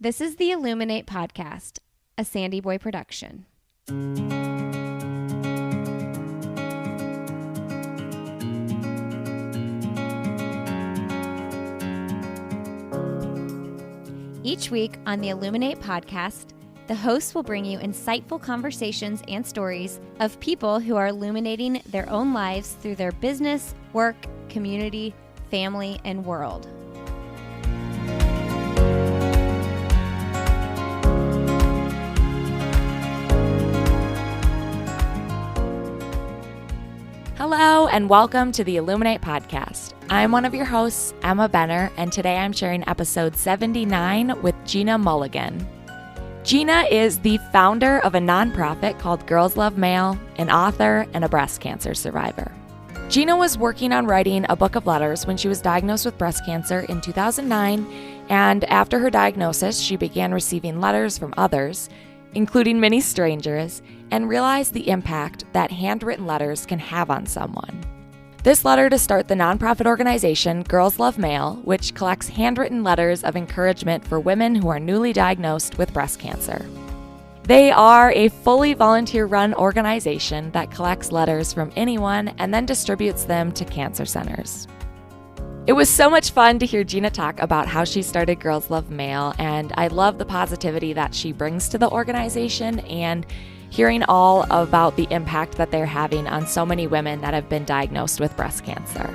This is the Illuminate Podcast, a Sandy Boy production. Each week on the Illuminate Podcast, the hosts will bring you insightful conversations and stories of people who are illuminating their own lives through their business, work, community, family, and world. Hello and welcome to the Illuminate Podcast. I'm one of your hosts, Emma Benner, and today I'm sharing episode 79 with Gina Mulligan. Gina is the founder of a nonprofit called Girls Love Male, an author, and a breast cancer survivor. Gina was working on writing a book of letters when she was diagnosed with breast cancer in 2009, and after her diagnosis, she began receiving letters from others, including many strangers, and realized the impact that handwritten letters can have on someone. This led her to start the nonprofit organization Girls Love Male, which collects handwritten letters of encouragement for women who are newly diagnosed with breast cancer. They are a fully volunteer-run organization that collects letters from anyone and then distributes them to cancer centers. It was so much fun to hear Gina talk about how she started Girls Love Male, and I love the positivity that she brings to the organization and hearing all about the impact that they're having on so many women that have been diagnosed with breast cancer.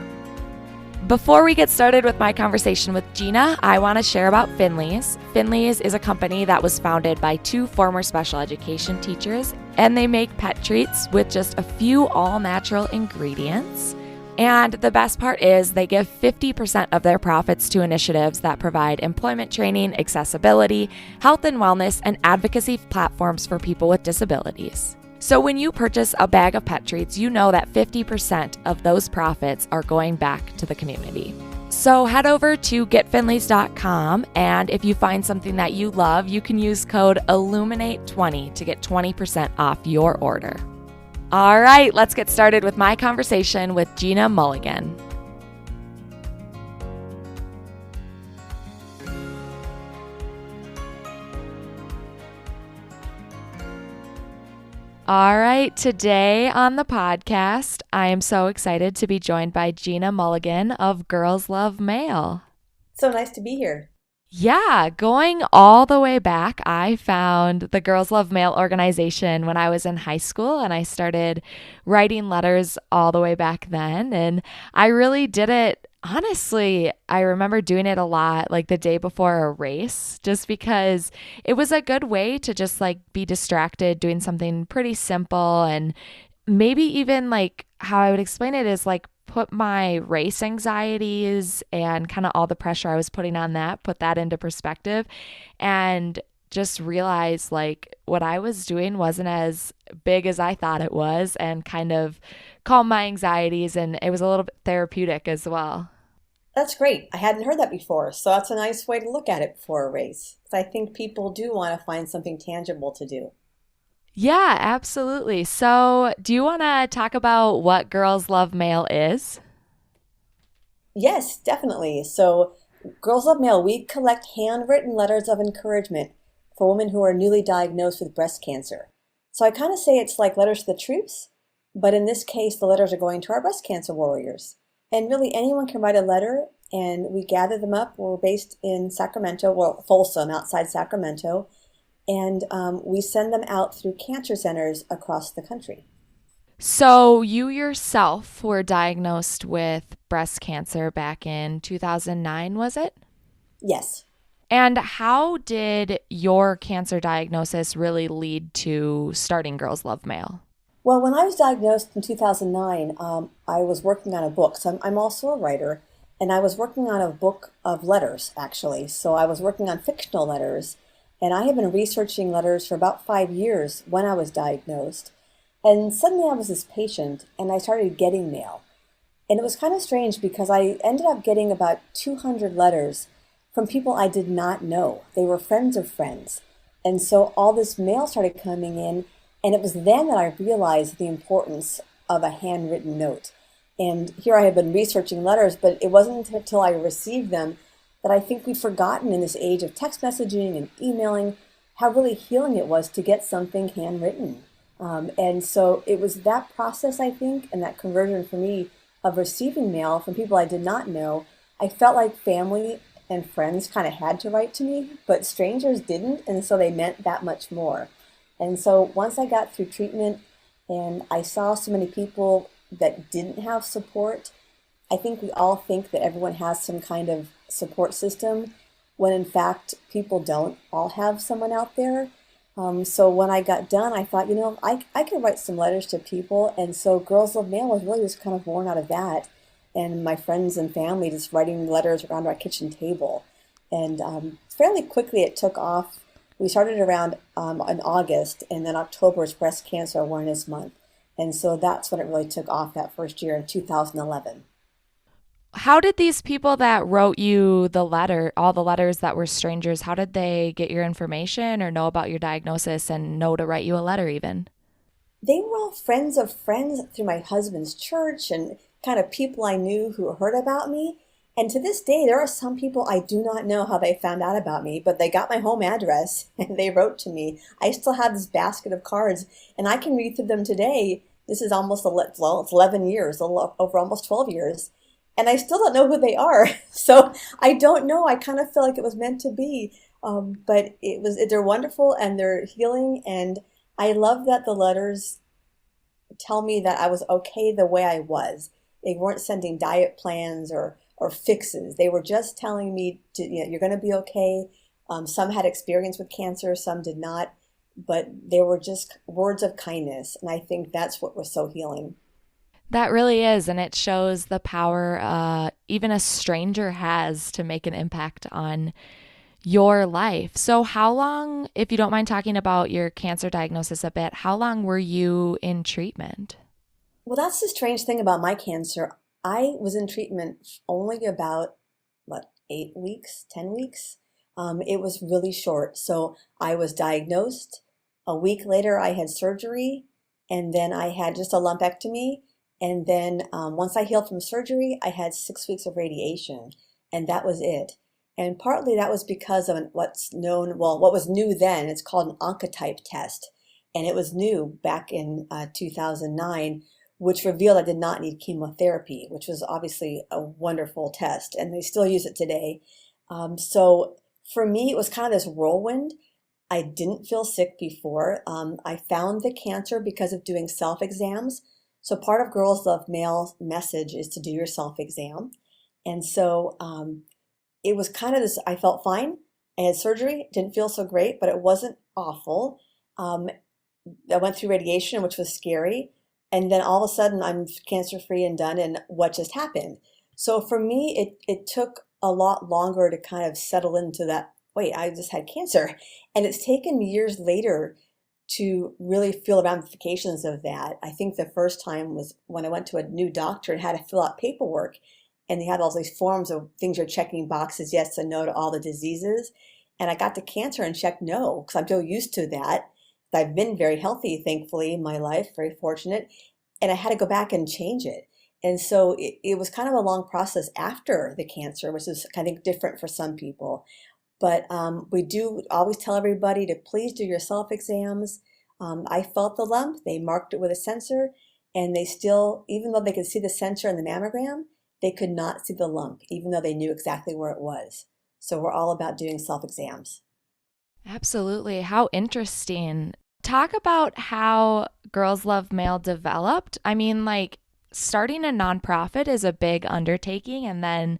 Before we get started with my conversation with Gina, I want to share about Finley's. Finley's is a company that was founded by two former special education teachers, and they make pet treats with just a few all-natural ingredients. And the best part is they give 50% of their profits to initiatives that provide employment training, accessibility, health and wellness, and advocacy platforms for people with disabilities. So when you purchase a bag of pet treats, you know that 50% of those profits are going back to the community. So head over to getfinleys.com, and if you find something that you love, you can use code ILLUMINATE20 to get 20% off your order. All right, let's get started with my conversation with Gina Mulligan. All right, today on the podcast, I am so excited to be joined by Gina Mulligan of Girls Love Male. So nice to be here. Yeah, going all the way back, I found the Girls Love Male organization when I was in high school, and I started writing letters all the way back then. And I really did it, honestly, I remember doing it a lot like the day before a race, just because it was a good way to just like be distracted doing something pretty simple. And maybe even like how I would explain it is like put my race anxieties and kind of all the pressure I was putting on that, put that into perspective, and just realize like what I was doing wasn't as big as I thought it was, and kind of calm my anxieties, and it was a little bit therapeutic as well. That's great. I hadn't heard that before. So that's a nice way to look at it before a race. I think people do want to find something tangible to do. Yeah, absolutely. So do you want to talk about what Girls Love Male is? Yes, definitely. So Girls Love Male, we collect handwritten letters of encouragement for women who are newly diagnosed with breast cancer. So I kind of say it's like letters to the troops, but in this case, the letters are going to our breast cancer warriors. And really anyone can write a letter, and we gather them up. We're based in Sacramento, well, Folsom, outside Sacramento. And we send them out through cancer centers across the country. So you yourself were diagnosed with breast cancer back in 2009, was it? Yes. And how did your cancer diagnosis really lead to starting Girls Love Male? Well, when I was diagnosed in 2009, I was working on a book. So I'm also a writer, and I was working on a book of letters, actually. So I was working on fictional letters. And I had been researching letters for about 5 years when I was diagnosed. And suddenly I was this patient, and I started getting mail. And it was kind of strange because I ended up getting about 200 letters from people I did not know. They were friends of friends. And so all this mail started coming in, and it was then that I realized the importance of a handwritten note. And here I had been researching letters, but it wasn't until I received them that I think we've forgotten in this age of text messaging and emailing how really healing it was to get something handwritten. And so it was that process, I think, and that conversion for me of receiving mail from people I did not know. I felt like family and friends kind of had to write to me, but strangers didn't, and so they meant that much more. And so once I got through treatment and I saw so many people that didn't have support, I think we all think that everyone has some kind of support system, when in fact people don't all have someone out there. So when I got done, I thought, I could write some letters to people. And so Girls Love Mail was really just kind of born out of that. And my friends and family just writing letters around our kitchen table. And fairly quickly it took off. We started around in August, and then October is Breast Cancer Awareness Month. And so that's when it really took off that first year in 2011. How did these people that wrote you the letter, all the letters that were strangers, how did they get your information or know about your diagnosis and know to write you a letter even? They were all friends of friends through my husband's church and kind of people I knew who heard about me. And to this day, there are some people I do not know how they found out about me, but they got my home address and they wrote to me. I still have this basket of cards, and I can read through them today. This is almost, it's 11 years, over almost 12 years. And I still don't know who they are. So I don't know. I kind of feel like it was meant to be. But they're wonderful and they're healing. And I love that the letters tell me that I was okay the way I was. They weren't sending diet plans or fixes. They were just telling me, you're going to be okay. Some had experience with cancer, some did not. But they were just words of kindness. And I think that's what was so healing. That really is, and it shows the power even a stranger has to make an impact on your life. So how long, if you don't mind talking about your cancer diagnosis a bit, how long were you in treatment? Well, that's the strange thing about my cancer. I was in treatment only about, 8 weeks, 10 weeks? It was really short. So I was diagnosed. A week later, I had surgery, and then I had just a lumpectomy. And then once I healed from surgery, I had 6 weeks of radiation, and that was it. And partly that was because of what was new then. It's called an oncotype test. And it was new back in 2009, which revealed I did not need chemotherapy, which was obviously a wonderful test. And they still use it today. So for me, it was kind of this whirlwind. I didn't feel sick before. I found the cancer because of doing self-exams. So part of Girls Love Mail's message is to do your self-exam. And so it was kind of this, I felt fine. I had surgery, didn't feel so great, but it wasn't awful. I went through radiation, which was scary. And then all of a sudden I'm cancer-free and done, and what just happened? So for me, it took a lot longer to kind of settle into that, wait, I just had cancer. And it's taken me years later to really feel the ramifications of that. I think the first time was when I went to a new doctor and had to fill out paperwork, and they had all these forms of things you're checking boxes, yes and no to all the diseases. And I got to cancer and checked no, because I'm so used to that. I've been very healthy, thankfully, in my life, very fortunate. And I had to go back and change it. And so it was kind of a long process after the cancer, which is, I think, different for some people. But we do always tell everybody to please do your self-exams. I felt the lump. They marked it with a sensor, and they still, even though they could see the sensor in the mammogram, they could not see the lump, even though they knew exactly where it was. So we're all about doing self-exams. Absolutely. How interesting. Talk about how Girls Love Mail developed. I mean, starting a nonprofit is a big undertaking, and then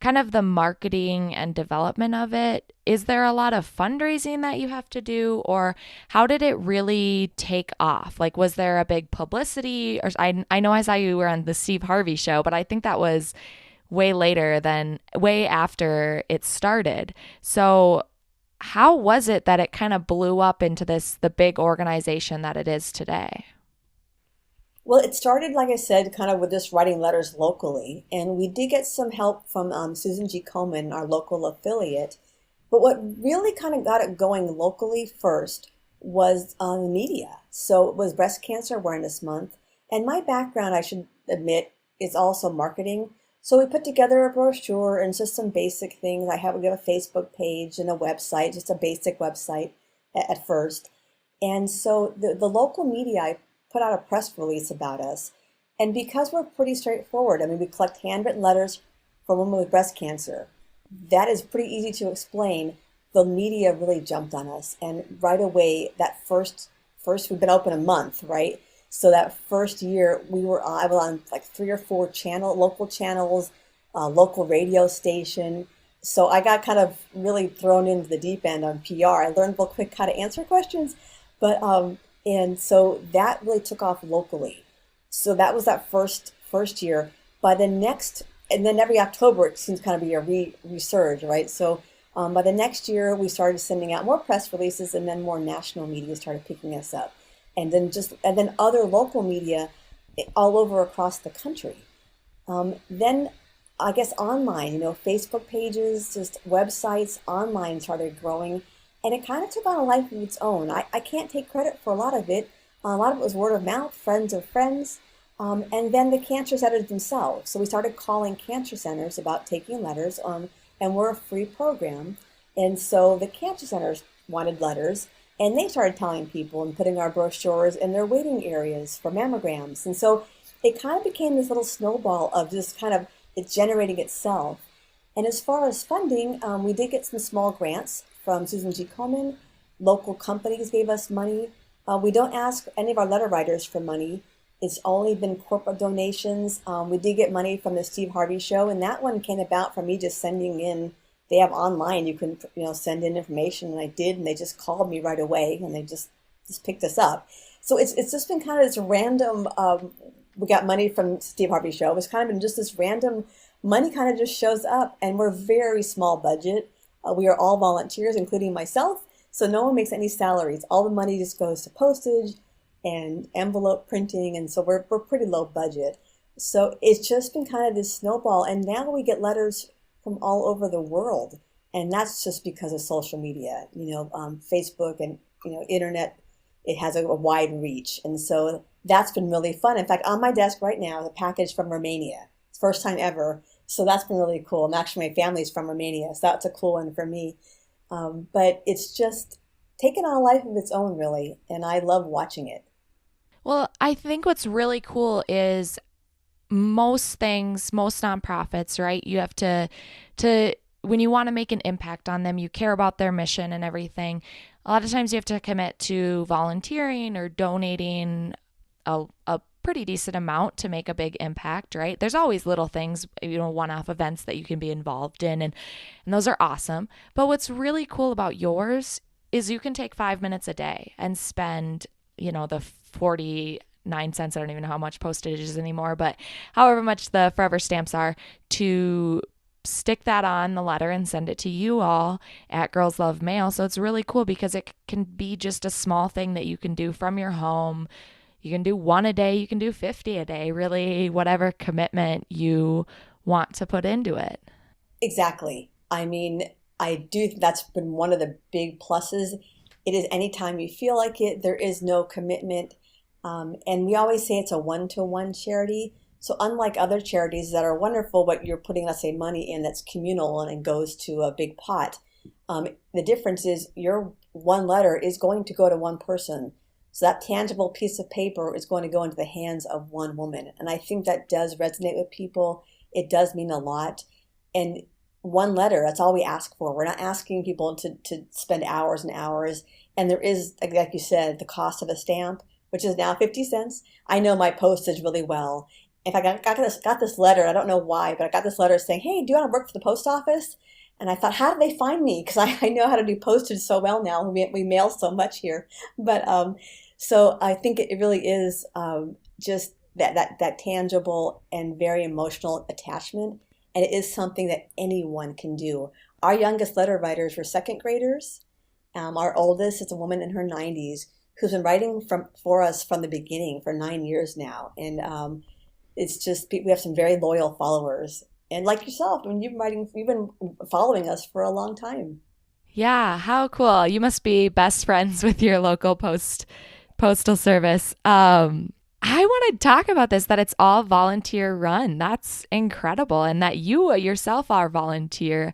kind of the marketing and development of it. Is there a lot of fundraising that you have to do, or how did it really take off? Was there a big publicity? Or I know I saw you were on the Steve Harvey show, but I think that was way after it started. So how was it that it kind of blew up into the big organization that it is today? Well, it started, like I said, kind of with just writing letters locally. And we did get some help from Susan G. Komen, our local affiliate. But what really kind of got it going locally first was the media. So it was Breast Cancer Awareness Month. And my background, I should admit, is also marketing. So we put together a brochure and just some basic things. We have a Facebook page and a website, just a basic website at first. And so the local media, I put out a press release about us. And because we're pretty straightforward, I mean, we collect handwritten letters from women with breast cancer. That is pretty easy to explain. The media really jumped on us. And right away, that first we've been open a month, right? So that first year, I was on like 3 or 4 local channels, local radio station. So I got kind of really thrown into the deep end on PR. I learned real quick how to answer questions, but and so that really took off locally. So that was that first year. By the next, and then every October it seems kind of be a resurge, right? So by the next year, we started sending out more press releases, and then more national media started picking us up, and then other local media all over across the country. Then I guess online, Facebook pages, just websites, online started growing, and it kind of took on a life of its own. I can't take credit for a lot of it. A lot of it was word of mouth, friends of friends, and then the cancer centers themselves. So we started calling cancer centers about taking letters, and we're a free program. And so the cancer centers wanted letters, and they started telling people and putting our brochures in their waiting areas for mammograms. And so it kind of became this little snowball of just kind of it generating itself. And as far as funding, we did get some small grants from Susan G. Komen. Local companies gave us money. We don't ask any of our letter writers for money. It's only been corporate donations. We did get money from the Steve Harvey Show, and that one came about from me just sending in. They have online, you can send in information, and I did, and they just called me right away, and they just picked us up. So it's just been kind of this random. We got money from Steve Harvey Show. It's kind of been just this random money kind of just shows up, and we're very small budget. We are all volunteers, including myself, so no one makes any salaries. All the money just goes to postage and envelope printing, and so we're pretty low budget. So it's just been kind of this snowball, and now we get letters from all over the world, and that's just because of social media. Facebook and internet. It has a wide reach, and so that's been really fun. In fact, on my desk right now is a package from Romania. It's first time ever, so that's been really cool. And actually, my family's from Romania, so that's a cool one for me. But it's just taken on a life of its own, really, and I love watching it. Well, I think what's really cool is most nonprofits, right? You have to when you want to make an impact on them, you care about their mission and everything. A lot of times you have to commit to volunteering or donating a pretty decent amount to make a big impact, right? There's always little things, one-off events that you can be involved in, and those are awesome. But what's really cool about yours is you can take 5 minutes a day and spend, the 49 cents, I don't even know how much postage is anymore, but however much the forever stamps are, to stick that on the letter and send it to you all at Girls Love Mail. So it's really cool because it can be just a small thing that you can do from your home. You can do 1 a day, you can do 50 a day, really whatever commitment you want to put into it. Exactly. I mean, that's been one of the big pluses. It is anytime you feel like it, there is no commitment. And we always say it's a one-to-one charity. So unlike other charities that are wonderful, but you're putting, let's say, money in that's communal and goes to a big pot, the difference is your one letter is going to go to one person. So that tangible piece of paper is going to go into the hands of one woman. And I think that does resonate with people. It does mean a lot. And one letter, that's all we ask for. We're not asking people to spend hours and hours. And there is, like you said, the cost of a stamp, which is now 50 cents. I know my postage really well. If I got this letter, I don't know why, but I got this letter saying, hey, do you want to work for the post office? And I thought, how do they find me? Because I know how to do postage so well now. We mail so much here. But so I think it really is just that tangible and very emotional attachment. And it is something that anyone can do. Our youngest letter writers were second graders. Our oldest is a woman in her 90s who's been writing for us from the beginning for 9 years now. And it's just, we have some very loyal followers. And like yourself, I mean, you've been following us for a long time. Yeah, how cool. You must be best friends with your local postal service. How I want to talk about this, that it's all volunteer run. That's incredible. And that you yourself are volunteer.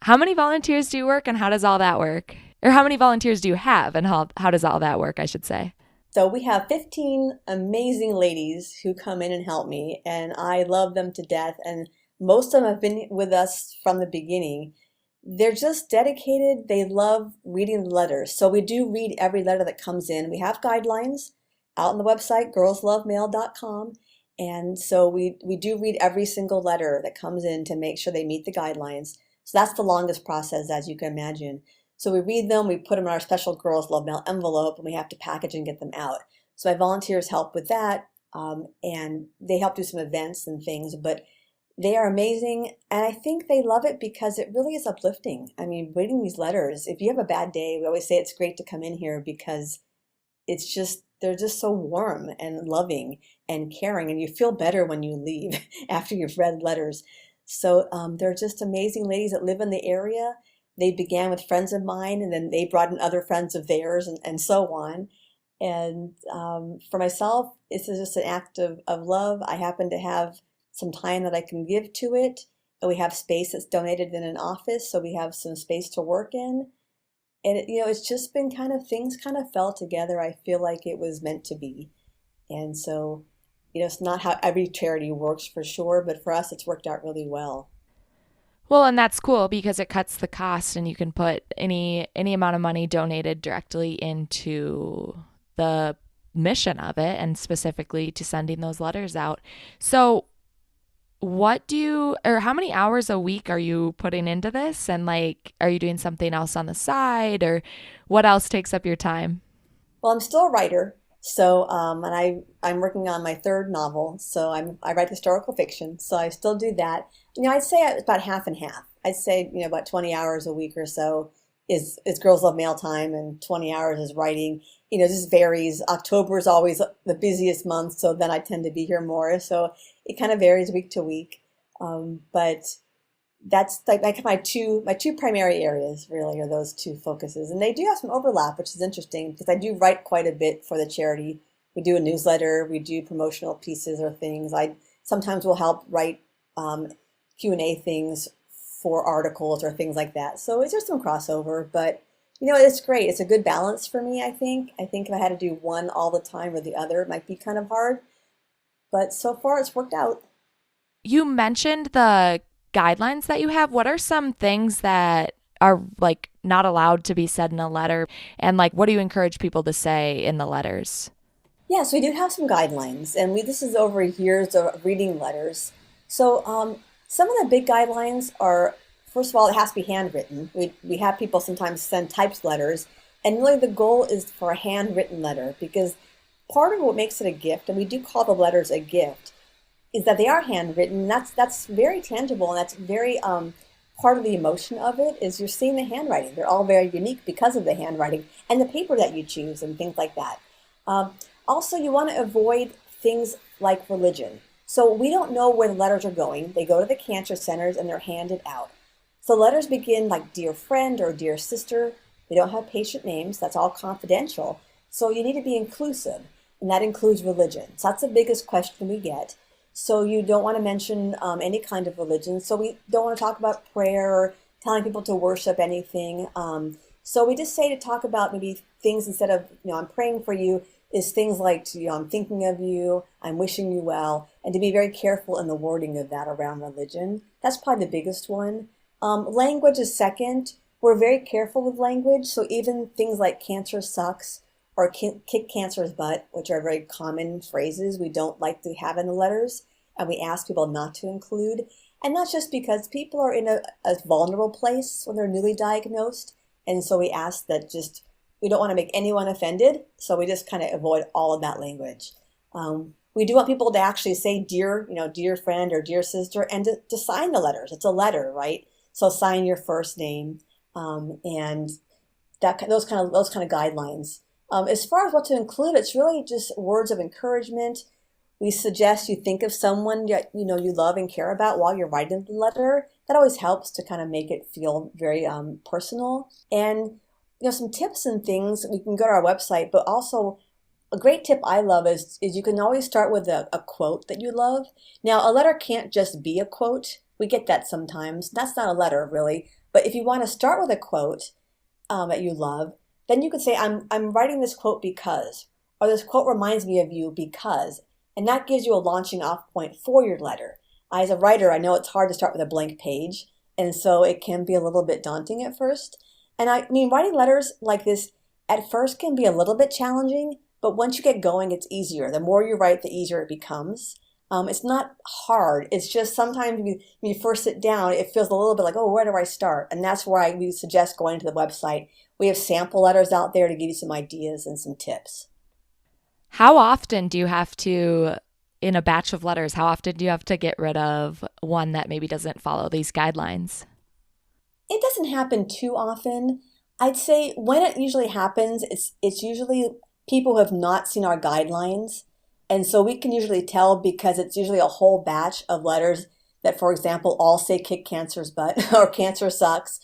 How many volunteers do you work and how does all that work? Or how many volunteers do you have and how does all that work, I should say? So we have 15 amazing ladies who come in and help me, and I love them to death. And most of them have been with us from the beginning. They're just dedicated. They love reading the letters. So we do read every letter that comes in. We have guidelines out on the website, girlslovemail.com. And so we do read every single letter that comes in to make sure they meet the guidelines. So that's the longest process, as you can imagine. So we read them, we put them in our special Girls Love Mail envelope, and we have to package and get them out. So my volunteers help with that, and they help do some events and things, but they are amazing, and I think they love it because it really is uplifting. I mean, reading these letters, if you have a bad day, we always say it's great to come in here because it's just, they're just so warm and loving and caring, and you feel better when you leave after you've read letters. So they're just amazing ladies that live in the area. They began with friends of mine, and then they brought in other friends of theirs, and so on. And for myself, this is just an act of love. I happen to have some time that I can give to it. And we have space that's donated in an office, so we have some space to work in. And it's just been things kind of fell together. I feel like it was meant to be. And so, it's not how every charity works for sure, but for us, it's worked out really well. Well, and that's cool because it cuts the cost and you can put any amount of money donated directly into the mission of it and specifically to sending those letters out. So how many hours a week are you putting into this? And are you doing something else on the side or what else takes up your time? Well, I'm still a writer. So, and I'm working on my third novel. So I write historical fiction. So I still do that. I'd say it's about half and half. I'd say, about 20 hours a week or so is Girls Love Mail time, and 20 hours is writing. This varies. October is always the busiest month, so then I tend to be here more. So it kind of varies week to week. But that's like my two primary areas really are those two focuses. And they do have some overlap, which is interesting because I do write quite a bit for the charity. We do a newsletter, we do promotional pieces or things. I sometimes will help write Q&A things for articles or things like that. So it's just some crossover, but it's great. It's a good balance for me, I think. I think if I had to do one all the time or the other, it might be kind of hard. But so far it's worked out. You mentioned the guidelines that you have. What are some things that are not allowed to be said in a letter? And what do you encourage people to say in the letters? Yes, we do have some guidelines, and this is over years of reading letters. So some of the big guidelines are, first of all, it has to be handwritten. We have people sometimes send typed letters, and really the goal is for a handwritten letter because part of what makes it a gift, and we do call the letters a gift, is that they are handwritten. That's very tangible, and that's very part of the emotion of it is you're seeing the handwriting. They're all very unique because of the handwriting and the paper that you choose and things like that. Also, you want to avoid things like religion. So we don't know where the letters are going. They go to the cancer centers and they're handed out. So letters begin like dear friend or dear sister. They don't have patient names. That's all confidential. So you need to be inclusive, and that includes religion. So that's the biggest question we get. So you don't want to mention any kind of religion. So we don't want to talk about prayer or telling people to worship anything. So we just say to talk about maybe things instead of, I'm praying for you, is things like, I'm thinking of you, I'm wishing you well, and to be very careful in the wording of that around religion. That's probably the biggest one. Language is second. We're very careful with language. So even things like cancer sucks or kick cancer's butt, which are very common phrases we don't like to have in the letters, and we ask people not to include. And that's just because people are in a vulnerable place when they're newly diagnosed. And so we ask that we don't want to make anyone offended. So we just kind of avoid all of that language. We do want people to actually say dear friend or dear sister, and to sign the letters. It's a letter, right? So sign your first name, and those kind of guidelines. As far as what to include, it's really just words of encouragement. We suggest you think of someone that you love and care about while you're writing the letter. That always helps to kind of make it feel very personal. And some tips and things. We can go to our website, but also A great tip I love is you can always start with a quote that you love. Now, a letter can't just be a quote. We get that sometimes. That's not a letter, really. But if you want to start with a quote that you love, then you could say, I'm writing this quote because, or this quote reminds me of you because, and that gives you a launching off point for your letter. As a writer, I know it's hard to start with a blank page, and so it can be a little bit daunting at first. And I mean, writing letters like this at first can be a little bit challenging, but once you get going, it's easier. The more you write, the easier it becomes. It's not hard. It's just sometimes when you first sit down, it feels a little bit like, oh, where do I start? And that's why we suggest going to the website. We have sample letters out there to give you some ideas and some tips. How often do you have to, in a batch of letters, how often do you have to get rid of one that maybe doesn't follow these guidelines? It doesn't happen too often. I'd say when it usually happens, it's usually people who have not seen our guidelines. And so we can usually tell because it's usually a whole batch of letters that, for example, all say kick cancer's butt or cancer sucks,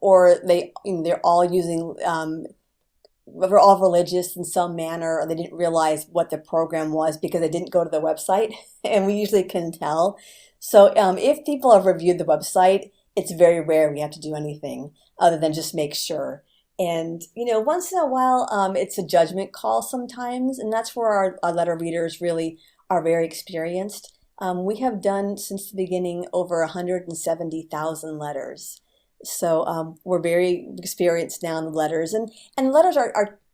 or they're all using, they're all religious in some manner, or they didn't realize what the program was because they didn't go to the website. And we usually can tell. So if people have reviewed the website, it's very rare we have to do anything other than just make sure. And, once in a while, it's a judgment call sometimes, and that's where our letter readers really are very experienced. We have done, since the beginning, over 170,000 letters. So we're very experienced now in the letters. And letters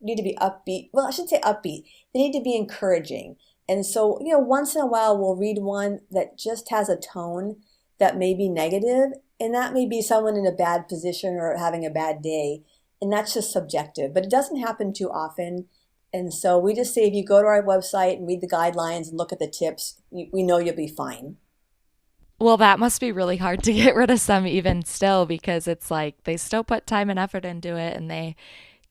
need to be upbeat. Well, I shouldn't say upbeat. They need to be encouraging. And so, once in a while, we'll read one that just has a tone that may be negative, and that may be someone in a bad position or having a bad day. And that's just subjective, but it doesn't happen too often. And so we just say, if you go to our website and read the guidelines and look at the tips, we know you'll be fine. Well, that must be really hard to get rid of some even still, because it's like they still put time and effort into it and they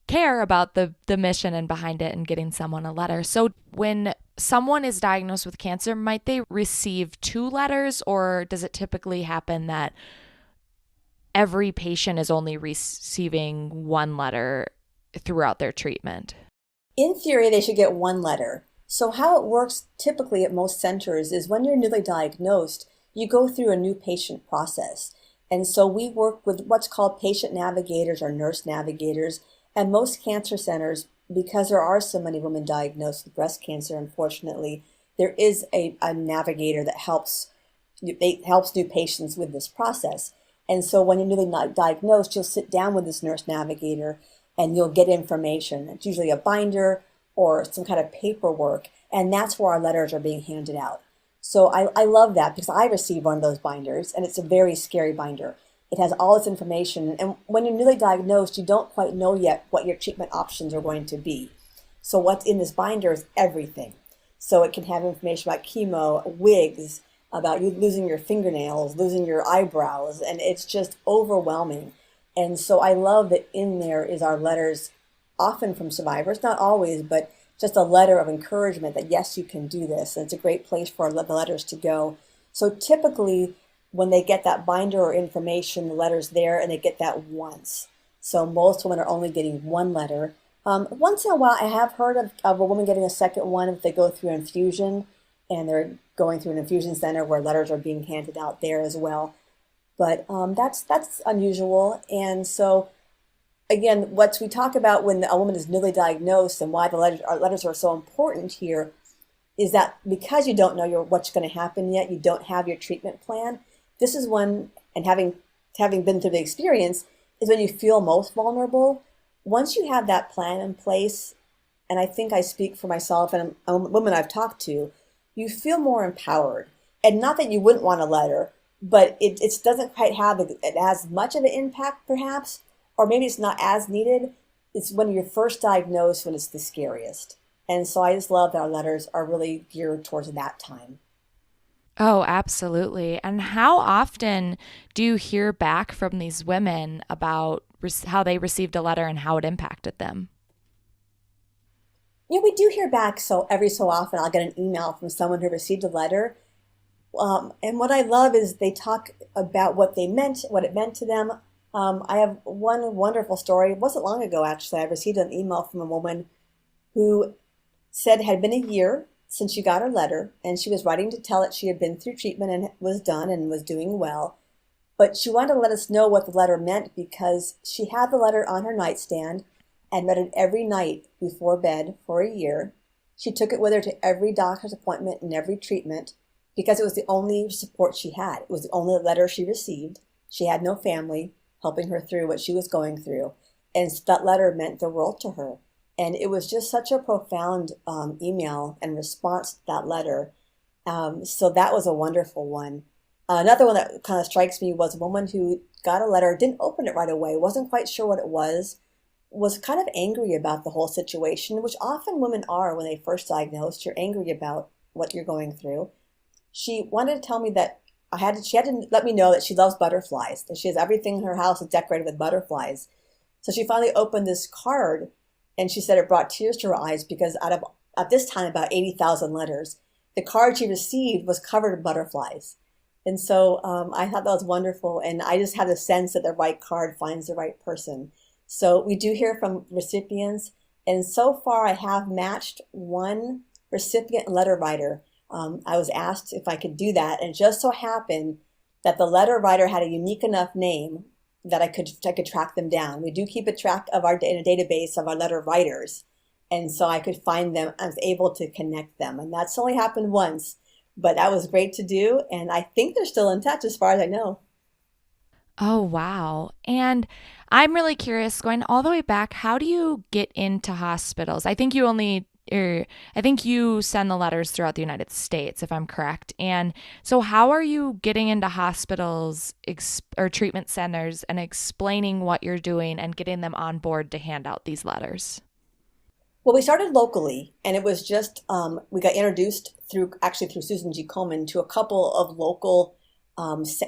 care about the mission and behind it and getting someone a letter. So when someone is diagnosed with cancer, might they receive 2 letters, or does it typically happen that every patient is only receiving 1 letter throughout their treatment? In theory, they should get 1 letter. So how it works typically at most centers is when you're newly diagnosed, you go through a new patient process. And so we work with what's called patient navigators or nurse navigators. And most cancer centers, because there are so many women diagnosed with breast cancer, unfortunately, there is a navigator that helps new patients with this process. And so when you're newly diagnosed, you'll sit down with this nurse navigator and you'll get information. It's usually a binder or some kind of paperwork, and that's where our letters are being handed out. So I love that because I received one of those binders, and it's a very scary binder. It has all this information, and when you're newly diagnosed, you don't quite know yet what your treatment options are going to be. So what's in this binder is everything. So it can have information about chemo, wigs, about you losing your fingernails, losing your eyebrows, and it's just overwhelming. And so I love that in there is our letters, often from survivors, not always, but just a letter of encouragement that yes, you can do this. And it's a great place for the letters to go. So typically when they get that binder or information, the letter's there, and they get that once. So most women are only getting 1 letter. Once in a while, I have heard of a woman getting a second one if they go through infusion and they're going through an infusion center where letters are being handed out there as well. But that's unusual. And so, again, what we talk about when a woman is newly diagnosed and why our letters are so important here is that because you don't know what's going to happen yet, you don't have your treatment plan. This is when, and having been through the experience, is when you feel most vulnerable. Once you have that plan in place, and I think I speak for myself and women I've talked to, you feel more empowered. And not that you wouldn't want a letter, but it doesn't quite have as much of an impact perhaps, or maybe it's not as needed. It's when you're first diagnosed when it's the scariest. And so I just love that our letters are really geared towards that time. Oh, absolutely. And how often do you hear back from these women about how they received a letter and how it impacted them? We do hear back every so often. I'll get an email from someone who received a letter. And what I love is they talk about what it meant to them. I have one wonderful story. It wasn't long ago, actually. I received an email from a woman who said it had been a year since she got her letter, and she was writing to tell that she had been through treatment and was done and was doing well. But she wanted to let us know what the letter meant because she had the letter on her nightstand and read it every night before bed for a year. She took it with her to every doctor's appointment and every treatment because it was the only support she had. It was the only letter she received. She had no family helping her through what she was going through. And that letter meant the world to her. And it was just such a profound email and response to that letter. So that was a wonderful one. Another one that kind of strikes me was a woman who got a letter, didn't open it right away, wasn't quite sure what it was kind of angry about the whole situation, which often women are when they first diagnosed. You're angry about what you're going through. She wanted to tell me that she had to let me know that she loves butterflies, that she has everything in her house is decorated with butterflies. So she finally opened this card, and she said it brought tears to her eyes because out of, at this time, about 80,000 letters, the card she received was covered in butterflies. And so I thought that was wonderful, and I just had the sense that the right card finds the right person. So we do hear from recipients, and so far I have matched one recipient and letter writer. I was asked if I could do that, and it just so happened that the letter writer had a unique enough name that I could track them down. We do keep a track of in a database of our letter writers, and so I could find them. I was able to connect them, and that's only happened once, but that was great to do, and I think they're still in touch as far as I know. Oh, wow. And I'm really curious, going all the way back, how do you get into hospitals? I think you send the letters throughout the United States, if I'm correct. And so how are you getting into hospitals or treatment centers and explaining what you're doing and getting them on board to hand out these letters? Well, we started locally, and it was just, we got introduced through Susan G. Komen to a couple of local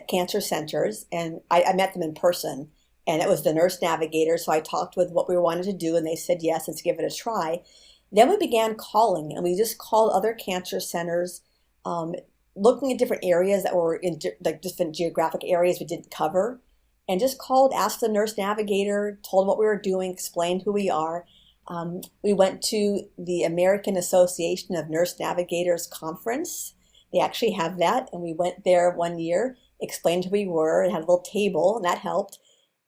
cancer centers, and I met them in person, and it was the nurse navigator. So I talked with what we wanted to do, and they said yes, let's give it a try. Then we began calling, and we just called other cancer centers, looking at different areas that were in like different geographic areas we didn't cover, and just called, asked the nurse navigator, told what we were doing, explained who we are. We went to the American Association of Nurse Navigators conference. They actually have that, and we went there one year, explained who we were, and had a little table, and that helped.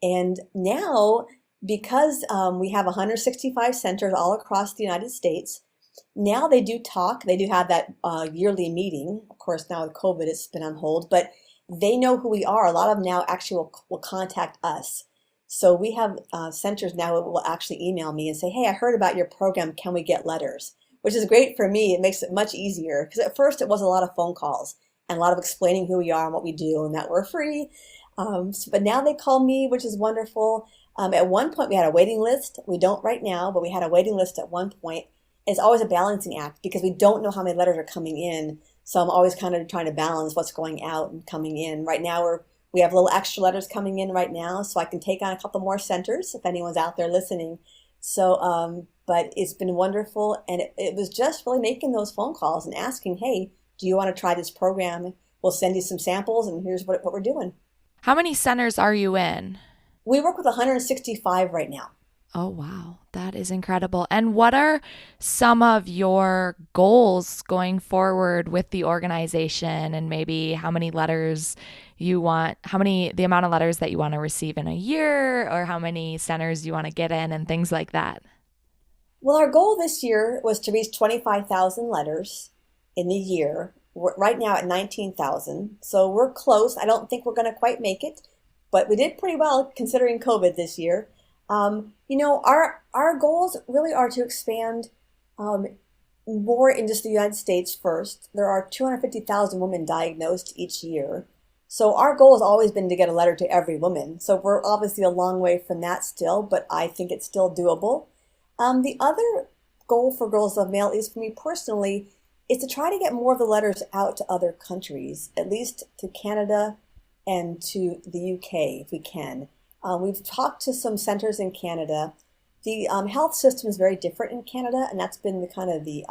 And now, because we have 165 centers all across the United States, now they do talk. They do have that yearly meeting. Of course, now with COVID, it's been on hold, but they know who we are. A lot of them now actually will contact us. So we have centers now that will actually email me and say, hey, I heard about your program. Can we get letters? Which is great for me. It makes it much easier because at first it was a lot of phone calls and a lot of explaining who we are and what we do and that we're free. But now they call me, which is wonderful. At one point we had a waiting list. We don't right now, but we had a waiting list at one point. It's always a balancing act because we don't know how many letters are coming in. So I'm always kind of trying to balance what's going out and coming in. Right now we have little extra letters coming in right now, so I can take on a couple more centers if anyone's out there listening. So, but it's been wonderful, and it was just really making those phone calls and asking, hey, do you want to try this program? We'll send you some samples, and here's what we're doing. How many centers are you in? We work with 165 right now. Oh, wow. That is incredible. And what are some of your goals going forward with the organization, and maybe how many letters you want, the amount of letters that you want to receive in a year, or how many centers you want to get in and things like that? Well, our goal this year was to reach 25,000 letters in the year. We're right now at 19,000. So we're close. I don't think we're going to quite make it, but we did pretty well considering COVID this year. Our goals really are to expand more in just the United States first. There are 250,000 women diagnosed each year. So our goal has always been to get a letter to every woman. So we're obviously a long way from that still, but I think it's still doable. The other goal for Girls Love Mail, at least for me personally, is to try to get more of the letters out to other countries, at least to Canada and to the UK if we can. We've talked to some centers in Canada. The health system is very different in Canada, and that's been one of the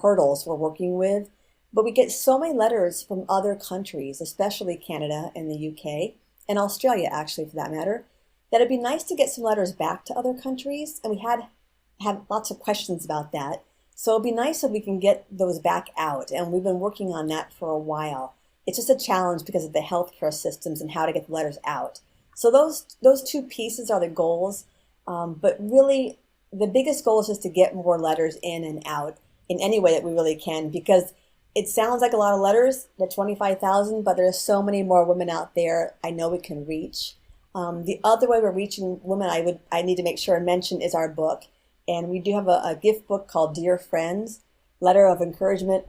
hurdles we're working with. But we get so many letters from other countries, especially Canada and the UK, and Australia actually for that matter, that it'd be nice to get some letters back to other countries. And we had lots of questions about that. So it'd be nice if we can get those back out. And we've been working on that for a while. It's just a challenge because of the healthcare systems and how to get the letters out. So those two pieces are the goals. But really, the biggest goal is just to get more letters in and out in any way that we really can, because it sounds like a lot of letters, the 25,000, but there's so many more women out there I know we can reach. The other way we're reaching women I need to make sure and mention is our book. And we do have a gift book called Dear Friends, Letter of Encouragement,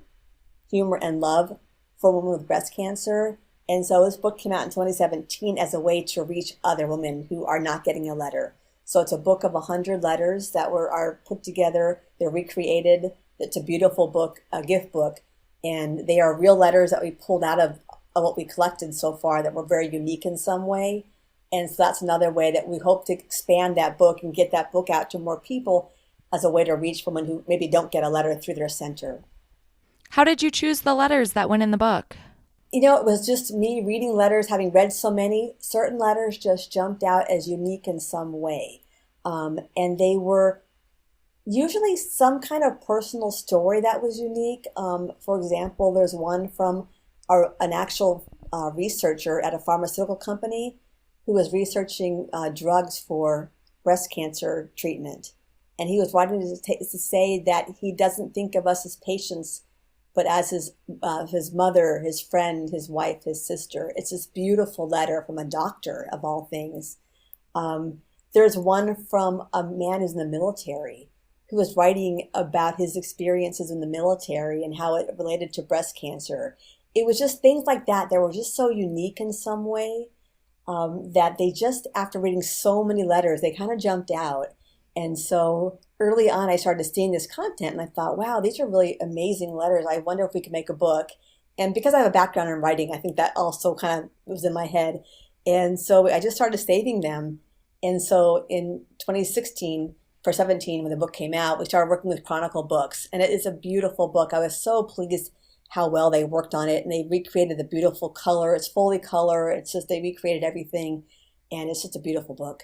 Humor, and Love for Women with Breast Cancer. And so this book came out in 2017 as a way to reach other women who are not getting a letter. So it's a book of 100 letters that are put together. They're recreated. It's a beautiful book, a gift book. And they are real letters that we pulled out of what we collected so far that were very unique in some way. And so that's another way that we hope to expand that book and get that book out to more people as a way to reach women who maybe don't get a letter through their center. How did you choose the letters that went in the book? You know, it was just me reading letters, having read so many. Certain letters just jumped out as unique in some way. And they were usually some kind of personal story that was unique. For example, there's one from an actual researcher at a pharmaceutical company who was researching drugs for breast cancer treatment. And he was writing to say that he doesn't think of us as patients, but as his mother, his friend, his wife, his sister. It's this beautiful letter from a doctor, of all things. There's one from a man who's in the military who was writing about his experiences in the military and how it related to breast cancer. It was just things like that that were just so unique in some way that they just, after reading so many letters, they kind of jumped out. And so early on, I started seeing this content and I thought, wow, these are really amazing letters. I wonder if we could make a book. And because I have a background in writing, I think that also kind of was in my head. And so I just started saving them. And so in 2016, for 17, when the book came out, we started working with Chronicle Books. And it is a beautiful book. I was so pleased how well they worked on it. And they recreated the beautiful color. It's fully color. It's just, they recreated everything. And it's just a beautiful book.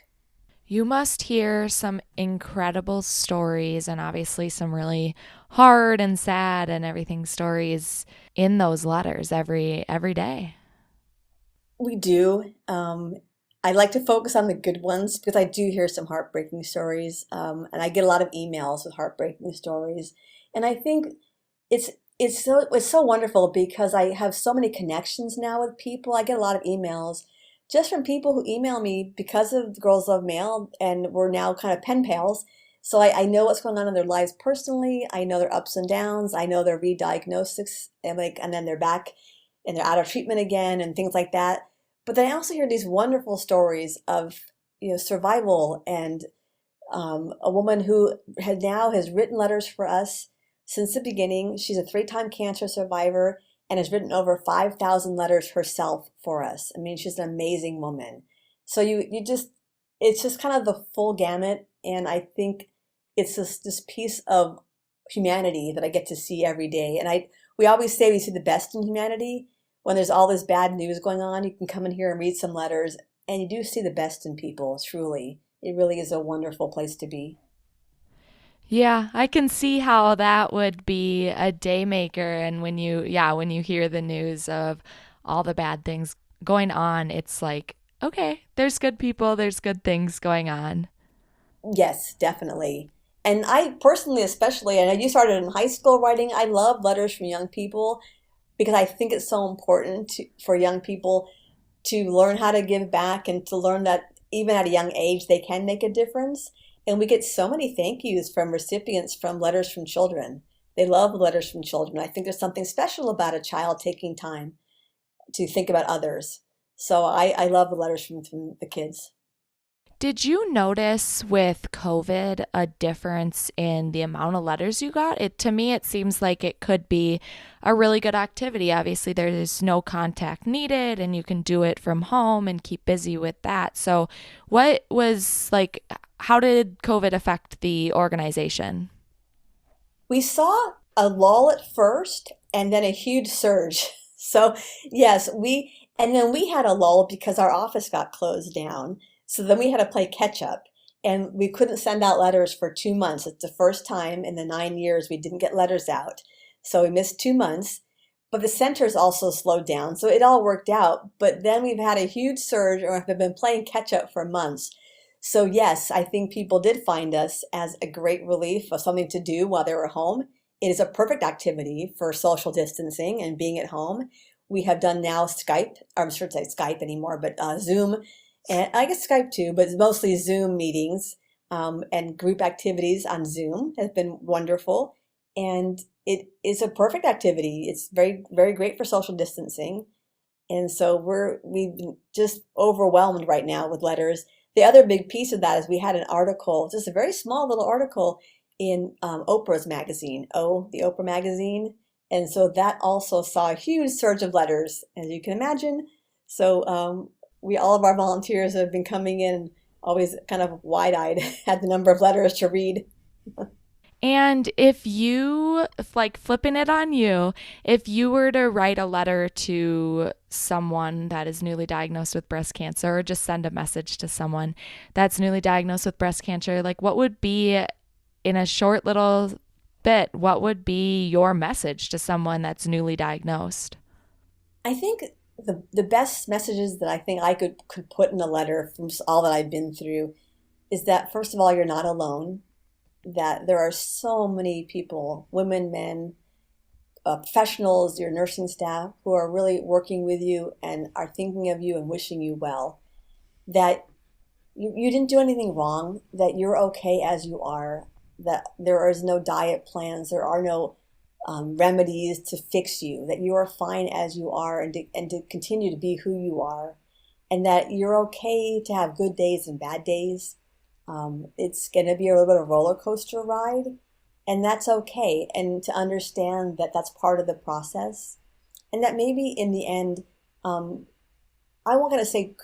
You must hear some incredible stories and obviously some really hard and sad and everything stories in those letters every day. We do. I like to focus on the good ones because I do hear some heartbreaking stories. And I get a lot of emails with heartbreaking stories. And I think it's so wonderful because I have so many connections now with people. I get a lot of emails just from people who email me because of Girls Love Mail, and we're now kind of pen pals. So I know what's going on in their lives personally. I know their ups and downs. I know their re-diagnosis, and then they're back and they're out of treatment again and things like that. But then I also hear these wonderful stories of, survival, and a woman who has written letters for us since the beginning. She's a 3-time cancer survivor and has written over 5,000 letters herself for us. I mean, she's an amazing woman. So it's just kind of the full gamut. And I think it's this piece of humanity that I get to see every day. And we always say we see the best in humanity. When there's all this bad news going on, you can come in here and read some letters, and you do see the best in people, truly. It really is a wonderful place to be. Yeah, I can see how that would be a day maker. And when you hear the news of all the bad things going on, it's like, okay, there's good people, there's good things going on. Yes, definitely. And I personally, especially, and you started in high school writing, I love letters from young people because I think it's so important for young people to learn how to give back and to learn that even at a young age, they can make a difference. And we get so many thank yous from recipients from letters from children. They love letters from children. I think there's something special about a child taking time to think about others. So I love the letters from the kids. Did you notice with COVID a difference in the amount of letters you got? To me, it seems like it could be a really good activity. Obviously, there's no contact needed and you can do it from home and keep busy with that. So how did COVID affect the organization? We saw a lull at first and then a huge surge. So yes, and then we had a lull because our office got closed down. So then we had to play catch up. And we couldn't send out letters for 2 months. It's the first time in the 9 years we didn't get letters out. So we missed 2 months. But the centers also slowed down. So it all worked out. But then we've had a huge surge, or have been playing catch up for months. So yes, I think people did find us as a great relief of something to do while they were home. It is a perfect activity for social distancing and being at home. We have done now Skype, or I'm sure to say Skype anymore, but Zoom, and I guess Skype too, but it's mostly Zoom meetings, and group activities on Zoom has been wonderful. And it is a perfect activity. It's very, very great for social distancing. And so we've been just overwhelmed right now with letters. The other big piece of that is we had an article, just a very small little article in Oprah's magazine, the Oprah magazine. And so that also saw a huge surge of letters, as you can imagine. So all of our volunteers have been coming in always kind of wide-eyed at the number of letters to read. And if flipping it on you, if you were to write a letter to someone that is newly diagnosed with breast cancer, or just send a message to someone that's newly diagnosed with breast cancer, like what would be, in a short little bit, what would be your message to someone that's newly diagnosed? I think the best messages that I think I could put in a letter from all that I've been through is that, first of all, you're not alone. That there are so many people, women, men, professionals, your nursing staff, who are really working with you and are thinking of you and wishing you well. That you didn't do anything wrong, that you're okay as you are, that there is no diet plans, there are no remedies to fix you, that you are fine as you are, and to continue to be who you are, and that you're okay to have good days and bad days. It's going to be a little bit of a roller coaster ride, and that's okay. And to understand that that's part of the process, and that maybe in the end, I won't going to say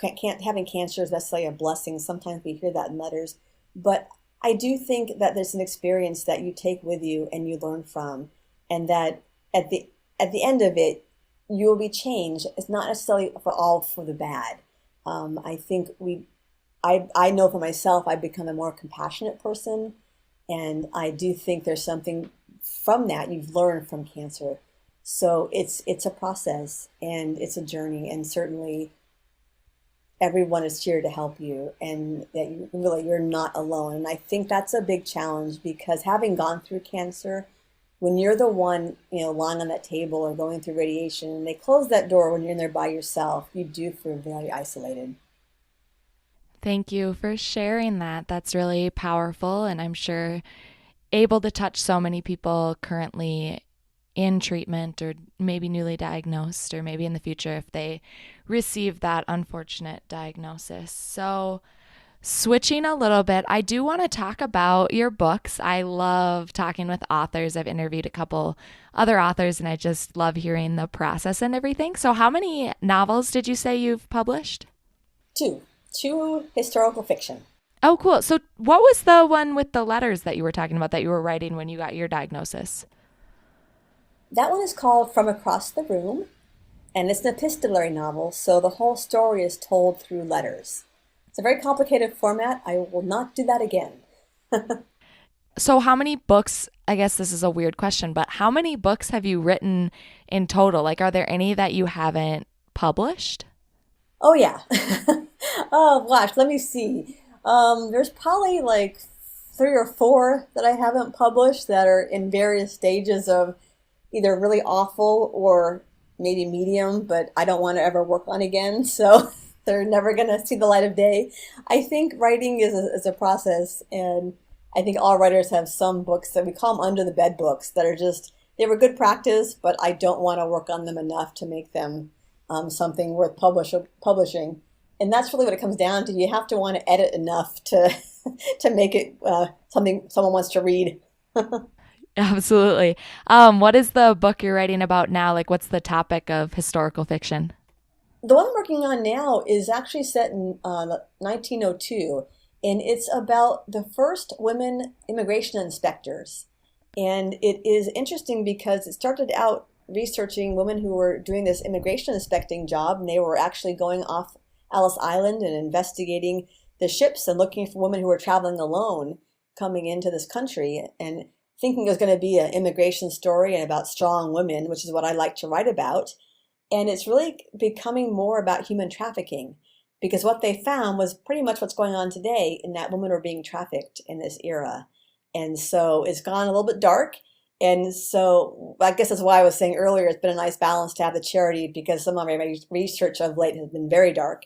having cancer is necessarily a blessing. Sometimes we hear that in letters, but I do think that there's an experience that you take with you and you learn from, and that at the end of it, you will be changed. It's not necessarily for the bad. I think I know for myself, I've become a more compassionate person, and I do think there's something from that you've learned from cancer. So it's a process, and it's a journey, and certainly everyone is here to help you, and that you're not alone. And I think that's a big challenge, because having gone through cancer, when you're the one, lying on that table or going through radiation, and they close that door when you're in there by yourself, you do feel very isolated. Thank you for sharing that. That's really powerful, and I'm sure able to touch so many people currently in treatment, or maybe newly diagnosed, or maybe in the future if they receive that unfortunate diagnosis. So switching a little bit, I do want to talk about your books. I love talking with authors. I've interviewed a couple other authors, and I just love hearing the process and everything. So how many novels did you say you've published? Two historical fiction. Oh, cool. So what was the one with the letters that you were talking about that you were writing when you got your diagnosis? That one is called From Across the Room, and it's an epistolary novel, so the whole story is told through letters. It's a very complicated format. I will not do that again. So how many books, I guess this is a weird question, but how many books have you written in total? Like, are there any that you haven't published? Oh, yeah. Oh, gosh, let me see. There's probably like 3 or 4 that I haven't published that are in various stages of either really awful or maybe medium, but I don't want to ever work on again. So they're never going to see the light of day. I think writing is a process, and I think all writers have some books that we call them under the bed books that are just, they were good practice, but I don't want to work on them enough to make them something worth publishing. And that's really what it comes down to. You have to want to edit enough to make it something someone wants to read. Absolutely. What is the book you're writing about now? Like, what's the topic of historical fiction? The one I'm working on now is actually set in 1902, and it's about the first women immigration inspectors. And it is interesting because it started out researching women who were doing this immigration inspecting job, and they were actually going off Ellis Island and investigating the ships and looking for women who were traveling alone coming into this country and thinking it was going to be an immigration story and about strong women, which is what I like to write about. And it's really becoming more about human trafficking, because what they found was pretty much what's going on today, in that women are being trafficked in this era. And so it's gone a little bit dark. And so I guess that's why I was saying earlier, it's been a nice balance to have the charity, because some of my research of late has been very dark.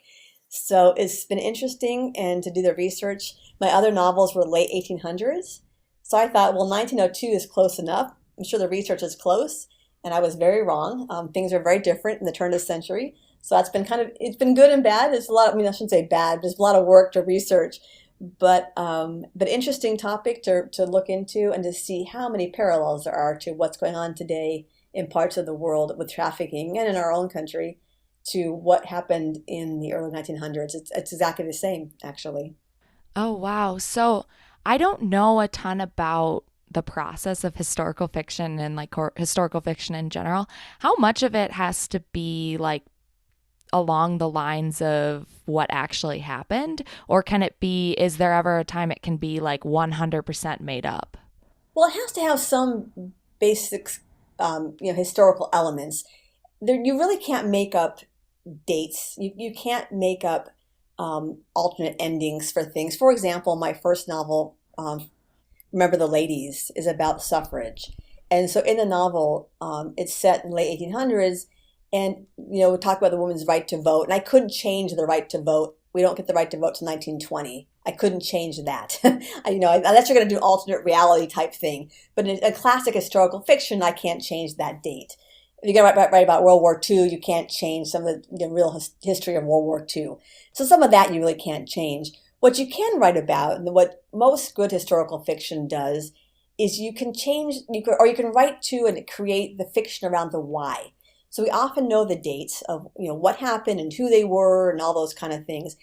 So it's been interesting and to do the research. My other novels were late 1800s. So I thought, well, 1902 is close enough. I'm sure the research is close. And I was very wrong. Things are very different in the turn of the century. So that's been it's been good and bad. It's a lot, I shouldn't say bad, but there's a lot of work to research. But interesting topic to look into and to see how many parallels there are to what's going on today in parts of the world with trafficking and in our own country to what happened in the early 1900s. It's exactly the same, actually. Oh, wow. So I don't know a ton about the process of historical fiction and like historical fiction in general. How much of it has to be like along the lines of what actually happened? Or can it be, is there ever a time it can be like 100% made up? Well, it has to have some basic, historical elements. You really can't make up dates. You can't make up alternate endings for things. For example, my first novel, Remember the Ladies, is about suffrage. And so in the novel, it's set in the late 1800s, and, we talk about the woman's right to vote. And I couldn't change the right to vote. We don't get the right to vote to 1920. I couldn't change that. Unless you're going to do an alternate reality type thing. But in a classic historical fiction, I can't change that date. If you're going to write about World War II, you can't change some of the real history of World War II. So some of that you really can't change. What you can write about, and what most good historical fiction does, is you can write to and create the fiction around the why. So we often know the dates of what happened and who they were and all those kind of things.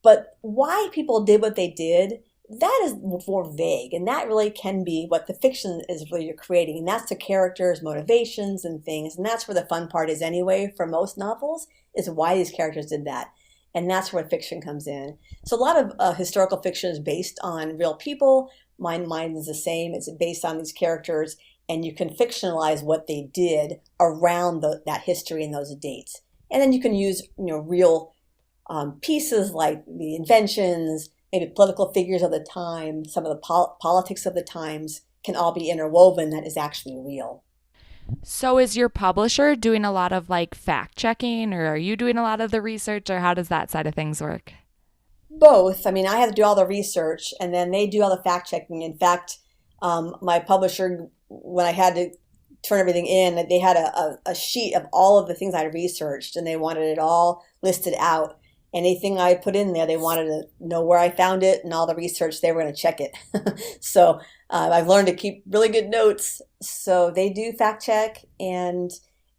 But why people did what they did, that is more vague. And that really can be what the fiction is really you're creating. And that's the characters' motivations and things. And that's where the fun part is anyway for most novels, is why these characters did that. And that's where fiction comes in. So a lot of historical fiction is based on real people. Mine is the same. It's based on these characters. And you can fictionalize what they did around that history and those dates. And then you can use real pieces like the inventions, maybe political figures of the time, some of the politics of the times can all be interwoven that is actually real. So is your publisher doing a lot of like fact checking, or are you doing a lot of the research, or how does that side of things work? Both. I have to do all the research and then they do all the fact checking. In fact, my publisher, when I had to turn everything in, they had a sheet of all of the things I researched and they wanted it all listed out. Anything I put in there, they wanted to know where I found it and all the research, they were going to check it. So I've learned to keep really good notes. So they do fact check, and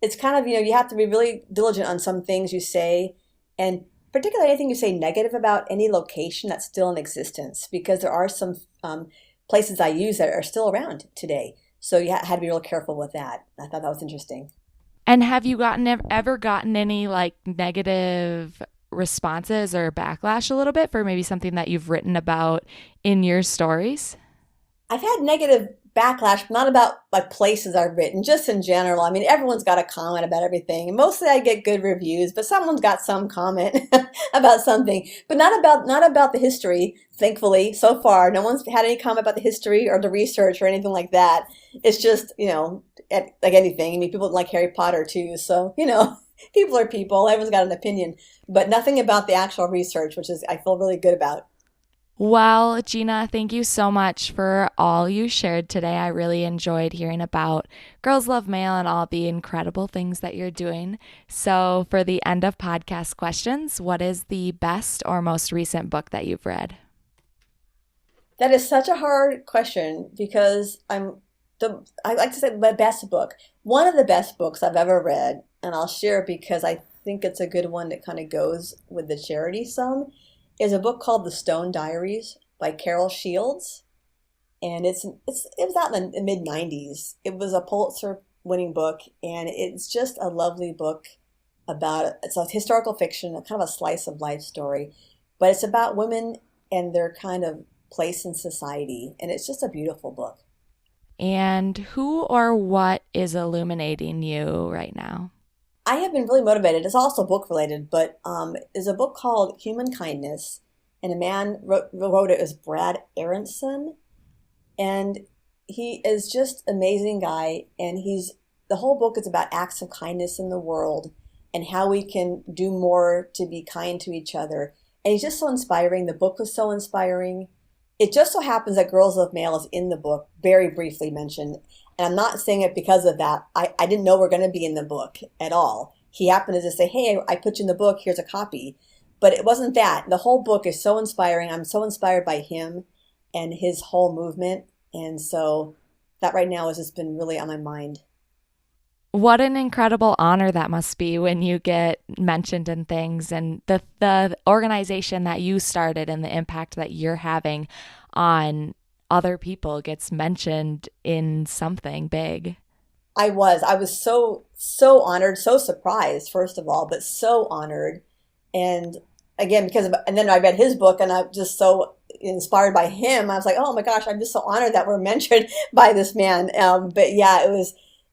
it's kind of, you have to be really diligent on some things you say, and particularly anything you say negative about any location that's still in existence, because there are some places I use that are still around today. So you had to be real careful with that. I thought that was interesting. And have you ever gotten any like negative responses or backlash a little bit for maybe something that you've written about in your stories? I've had negative backlash, not about like places I've written, just in general. Everyone's got a comment about everything. And mostly I get good reviews, but someone's got some comment about something, but not about the history. Thankfully, so far, no one's had any comment about the history or the research or anything like that. It's just, like anything. People like Harry Potter too. So, people are people. Everyone's got an opinion, but nothing about the actual research, which is I feel really good about. Well, Gina, thank you so much for all you shared today. I really enjoyed hearing about Girls Love Mail and all the incredible things that you're doing. So for the end of podcast questions, what is the best or most recent book that you've read? That is such a hard question, because I like to say my best book. One of the best books I've ever read, and I'll share because I think it's a good one that kind of goes with the charity some, is a book called The Stone Diaries by Carol Shields. And it was out in the mid-90s. It was a Pulitzer-winning book, and it's just a lovely book it's a historical fiction, kind of a slice of life story. But it's about women and their kind of place in society. And it's just a beautiful book. And who or what is illuminating you right now? I have been really motivated. It's also book related, but there's a book called Human Kindness, and a man wrote it. It was Brad Aronson, and he is just an amazing guy. And the whole book is about acts of kindness in the world and how we can do more to be kind to each other. And he's just so inspiring. The book was so inspiring. It just so happens that Girls Love Mail is in the book, very briefly mentioned. And I'm not saying it because of that. I didn't know we're going to be in the book at all. He happened to just say, hey, I put you in the book. Here's a copy. But it wasn't that. The whole book is so inspiring. I'm so inspired by him and his whole movement. And so that right now has just been really on my mind. What an incredible honor that must be when you get mentioned in things, and the organization that you started and the impact that you're having on other people gets mentioned in something big. I was so honored, so surprised, first of all, but so honored. And again, and then I read his book and I'm just so inspired by him. I was like, oh my gosh, I'm just so honored that we're mentioned by this man. But yeah,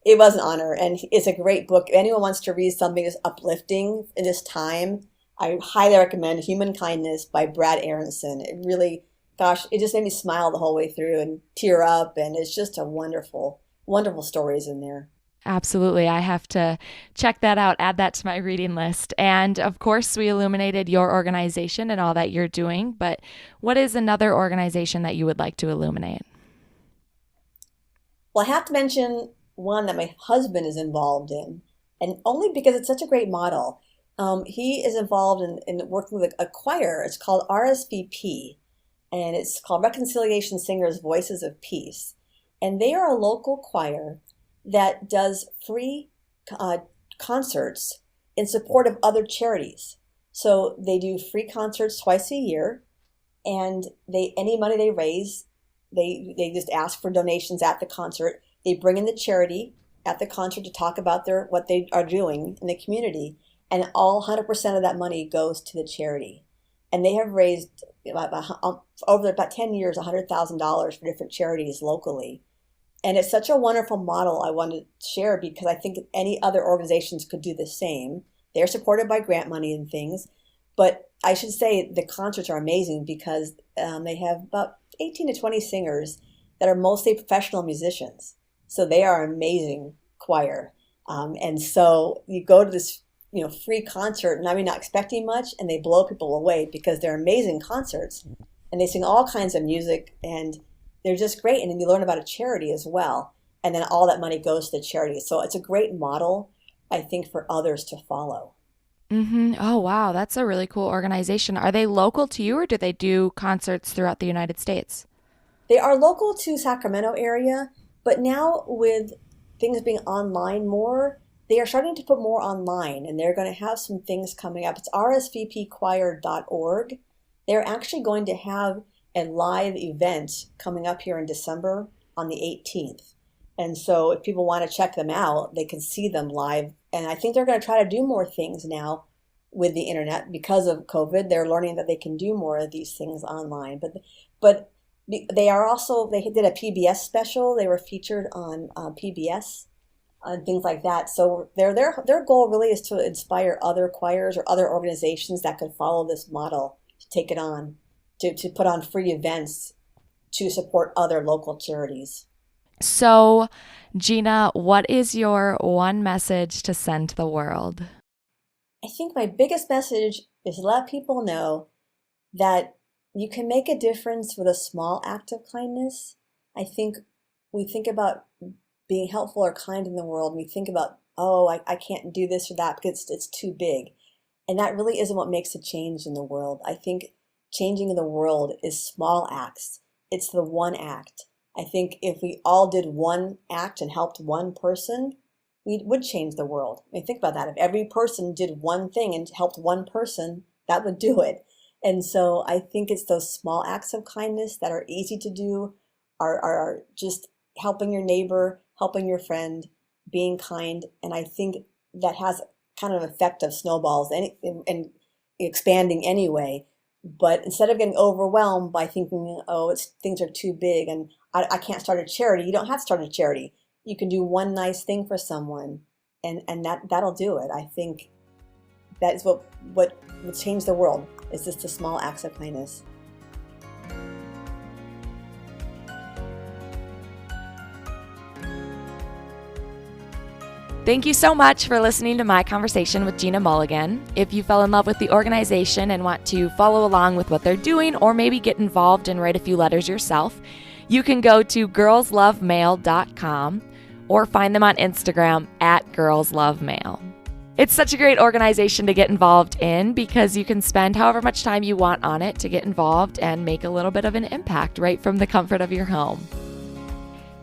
it was an honor, and it's a great book. If anyone wants to read something that's uplifting in this time, I highly recommend Human Kindness by Brad Aronson. It really, gosh, it just made me smile the whole way through and tear up, and it's just a wonderful, wonderful stories in there. Absolutely. I have to check that out, add that to my reading list. And of course, we illuminated your organization and all that you're doing, but what is another organization that you would like to illuminate? Well, I have to mention one that my husband is involved in, and only because it's such a great model. He is involved in working with a choir. It's called RSVP, and it's called Reconciliation Singers Voices of Peace. And they are a local choir that does free concerts in support of other charities. So they do free concerts twice a year, and any money they raise, they just ask for donations at the concert. They bring in the charity at the concert to talk about what they are doing in the community, and all 100% of that money goes to the charity. And they have raised over about 10 years $100,000 for different charities locally. And it's such a wonderful model I wanted to share because I think any other organizations could do the same. They're supported by grant money and things, but I should say the concerts are amazing because they have about 18 to 20 singers that are mostly professional musicians. So they are an amazing choir. And so you go to this free concert, and I'm not expecting much, and they blow people away because they're amazing concerts. And they sing all kinds of music, and they're just great. And then you learn about a charity as well. And then all that money goes to the charity. So it's a great model, I think, for others to follow. Mm-hmm. Oh, wow. That's a really cool organization. Are they local to you, or do they do concerts throughout the United States? They are local to Sacramento area, but now with things being online more, they are starting to put more online, and they're going to have some things coming up. It's rsvpchoir.org. They're actually going to have a live event coming up here in December on the 18th. And so if people want to check them out, they can see them live. And I think they're going to try to do more things now with the internet because of COVID. They're learning that they can do more of these things online. But they did a PBS special. They were featured on PBS and things like that. So their goal really is to inspire other choirs or other organizations that could follow this model to take it on, to put on free events to support other local charities. So, Gina, what is your one message to send to the world? I think my biggest message is to let people know that you can make a difference with a small act of kindness. I think we think about being helpful or kind in the world, and we think about, I can't do this or that because it's too big. And that really isn't what makes a change in the world. I think changing in the world is small acts. It's the one act. I think if we all did one act and helped one person, we would change the world. I mean, think about that. If every person did one thing and helped one person, that would do it. And so I think it's those small acts of kindness that are easy to do, are just helping your neighbor, helping your friend, being kind. And I think that has kind of an effect of snowballs and expanding anyway. But instead of getting overwhelmed by thinking, oh, things are too big and I can't start a charity, you don't have to start a charity. You can do one nice thing for someone, and that'll do it. I think that is what will change the world, is just the small acts of kindness. Thank you so much for listening to my conversation with Gina Mulligan. If you fell in love with the organization and want to follow along with what they're doing, or maybe get involved and write a few letters yourself, you can go to girlslovemail.com or find them on Instagram at girlslovemail. It's such a great organization to get involved in because you can spend however much time you want on it to get involved and make a little bit of an impact right from the comfort of your home.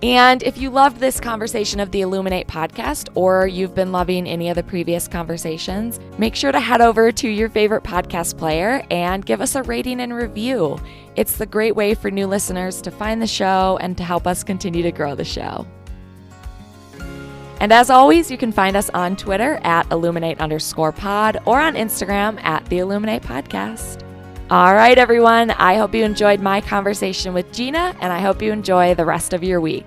And if you loved this conversation of the Illuminate podcast, or you've been loving any of the previous conversations, make sure to head over to your favorite podcast player and give us a rating and review. It's the great way for new listeners to find the show and to help us continue to grow the show. And as always, you can find us on Twitter at Illuminate_pod or on Instagram at the Illuminate Podcast. All right, everyone. I hope you enjoyed my conversation with Gina, and I hope you enjoy the rest of your week.